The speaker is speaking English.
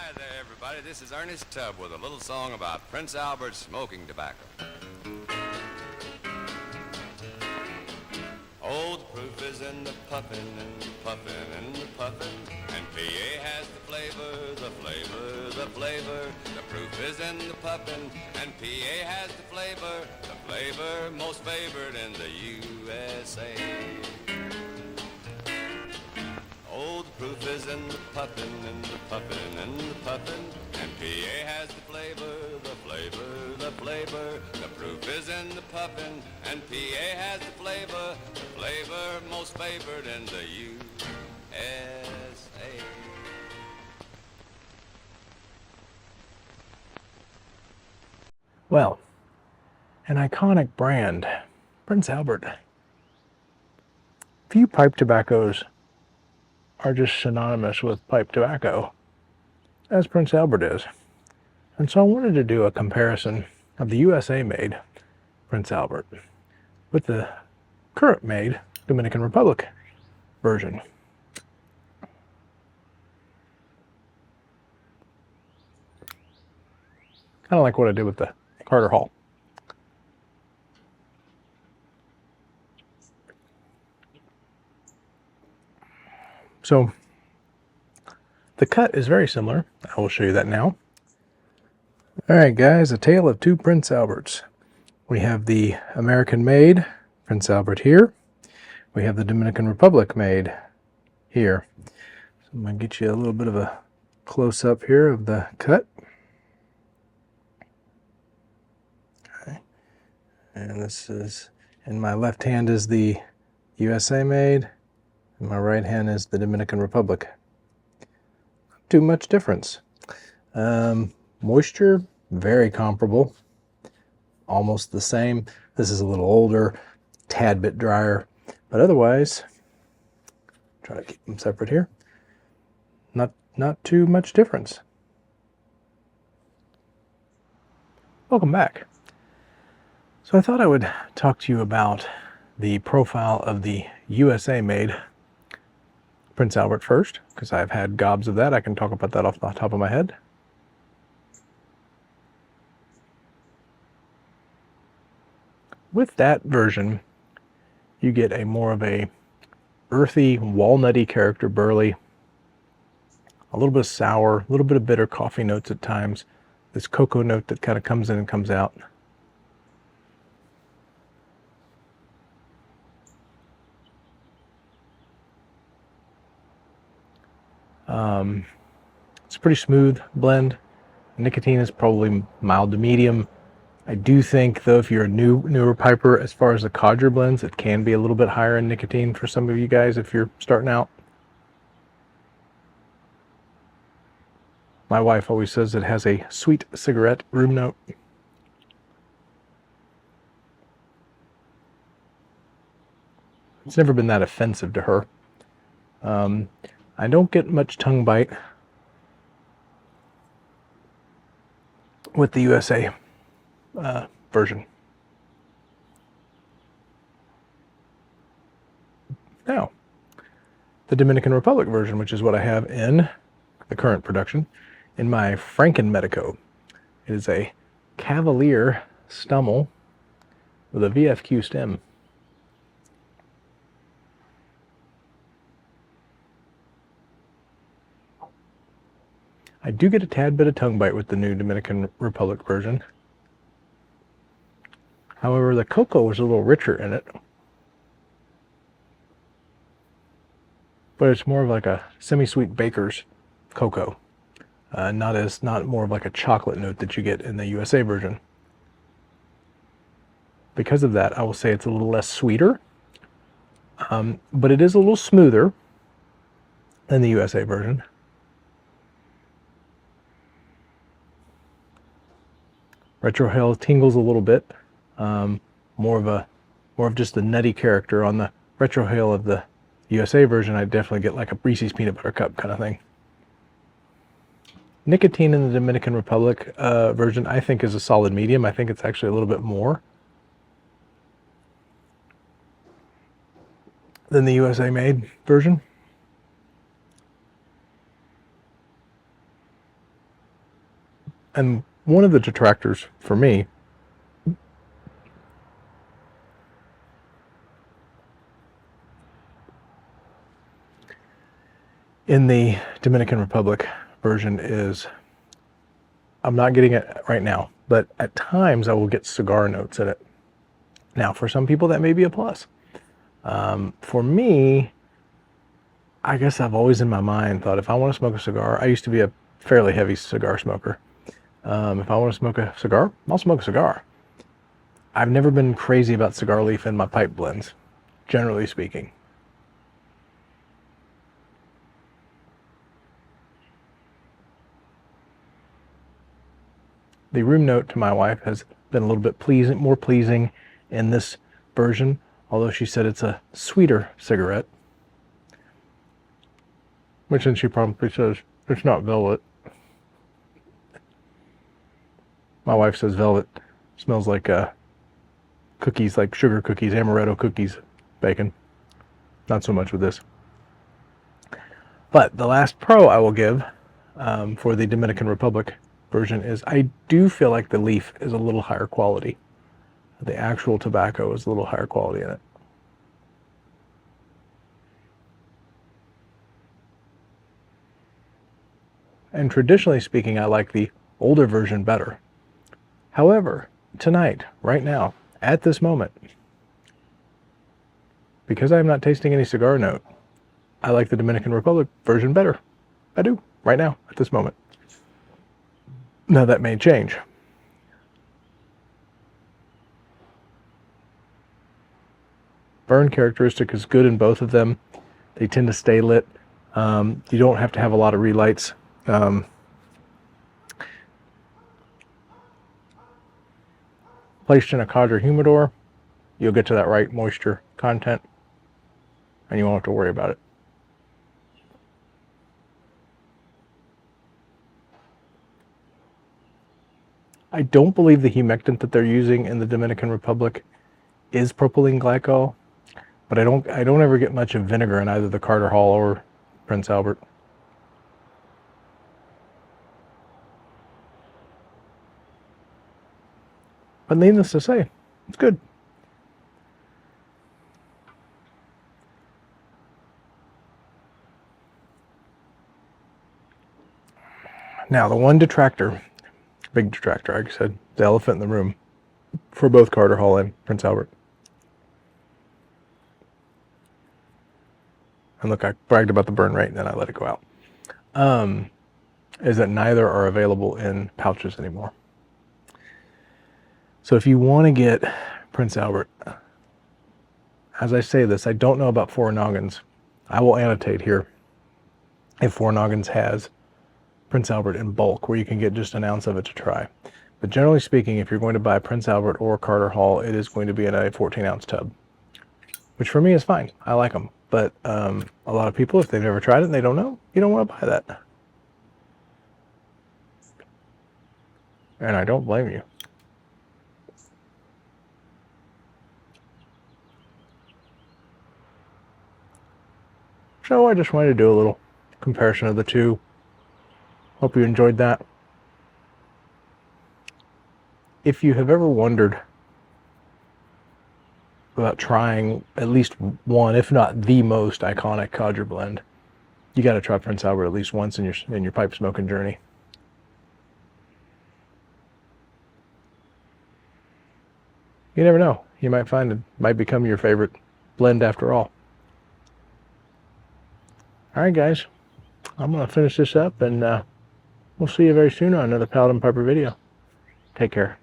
Hi there, everybody. This is Ernest Tubb with a little song about Prince Albert smoking tobacco. Oh, the proof is in the puffin' and the puffin' and the puffin', and PA has the flavor, the flavor, the flavor. The proof is in the puffin', and PA has the flavor most favored in the USA. Oh, the proof is in the puffin' and the puffin' and the puffin', and PA has the flavor, the flavor, the flavor. The proof is in the puffin', and PA has the flavor most favored in the USA. Well, an iconic brand, Prince Albert. Few pipe tobaccos are just synonymous with pipe tobacco, as Prince Albert is. And so I wanted to do a comparison of the USA-made Prince Albert with the current-made Dominican Republic version. Kind of like what I did with the Carter Hall. So the cut is very similar. I will show you that now. All right, guys, a tale of two Prince Alberts. We have the American-made Prince Albert here. We have the Dominican Republic-made here. So I'm going to get you a little bit of a close-up here of the cut. Okay. And this is, in my left hand is the USA-made, and my right hand is the Dominican Republic. Not too much difference. Moisture, very comparable. Almost the same. This is a little older, tad bit drier, but otherwise, try to keep them separate here. Not too much difference. Welcome back. So I thought I would talk to you about the profile of the USA-made Prince Albert first, because I've had gobs of that. I can talk about that off the top of my head. With that version, you get a more of a earthy, walnutty character, burley, a little bit of sour, a little bit of bitter coffee notes at times, this cocoa note that kind of comes in and comes out. It's a pretty smooth blend. Nicotine is probably mild to medium. I do think, though, if you're a newer piper, as far as the codger blends, it can be a little bit higher in nicotine for some of you guys if you're starting out. My wife always says it has a sweet cigarette room note. It's never been that offensive to her. I don't get much tongue bite with the USA version. Now, the Dominican Republic version, which is what I have in the current production, in my Franken Medico. It is a Cavalier Stummel with a VFQ stem. I do get a tad bit of tongue bite with the new Dominican Republic version. However, the cocoa was a little richer in it. But it's more of like a semi-sweet baker's cocoa. Not more of like a chocolate note that you get in the USA version. Because of that, I will say it's a little less sweeter. But it is a little smoother than the USA version. Retrohale tingles a little bit. More of just the nutty character. On the retrohale of the USA version, I definitely get like a Reese's peanut butter cup kind of thing. Nicotine in the Dominican Republic version, I think, is a solid medium. I think it's actually a little bit more than the USA made version. And one of the detractors for me in the Dominican Republic version is, I'm not getting it right now, but at times I will get cigar notes in it. Now, for some people that may be a plus. For me, I guess I've always in my mind thought if I want to smoke a cigar, I used to be a fairly heavy cigar smoker. If I want to smoke a cigar, I'll smoke a cigar. I've never been crazy about cigar leaf in my pipe blends, generally speaking. The room note to my wife has been a little bit more pleasing in this version, although she said it's a sweeter cigarette. Which then she probably says, it's not velvet. My wife says velvet smells like cookies, like sugar cookies, amaretto cookies, bacon. Not so much with this. But the last pro I will give for the Dominican Republic version is I do feel like the leaf is a little higher quality. The actual tobacco is a little higher quality in it. And traditionally speaking, I like the older version better. However, tonight, right now, at this moment, because I'm not tasting any cigar note, I like the Dominican Republic version better. I do, right now, at this moment. Now that may change. Burn characteristic is good in both of them. They tend to stay lit. You don't have to have a lot of relights. Placed in a Cadre humidor, you'll get to that right moisture content and you won't have to worry about it. I don't believe the humectant that they're using in the Dominican Republic is propylene glycol, but I don't ever get much of vinegar in either the Carter Hall or Prince Albert. But needless to say, it's good. Now, the one detractor, big detractor, like I said, the elephant in the room for both Carter Hall and Prince Albert. And look, I bragged about the burn rate and then I let it go out. Is that neither are available in pouches anymore. So if you want to get Prince Albert, as I say this, I don't know about Four Noggins. I will annotate here if Four Noggins has Prince Albert in bulk where you can get just an ounce of it to try. But generally speaking, if you're going to buy Prince Albert or Carter Hall, it is going to be in a 14-ounce tub, which for me is fine. I like them. But a lot of people, if they've never tried it and they don't know, you don't want to buy that. And I don't blame you. So I just wanted to do a little comparison of the two. Hope you enjoyed that. If you have ever wondered about trying at least one, if not the most iconic Cadre blend, you got to try Prince Albert at least once in your pipe smoking journey. You never know. You might find it might become your favorite blend after all. All right, guys. I'm going to finish this up, and we'll see you very soon on another Paladin Piper video. Take care.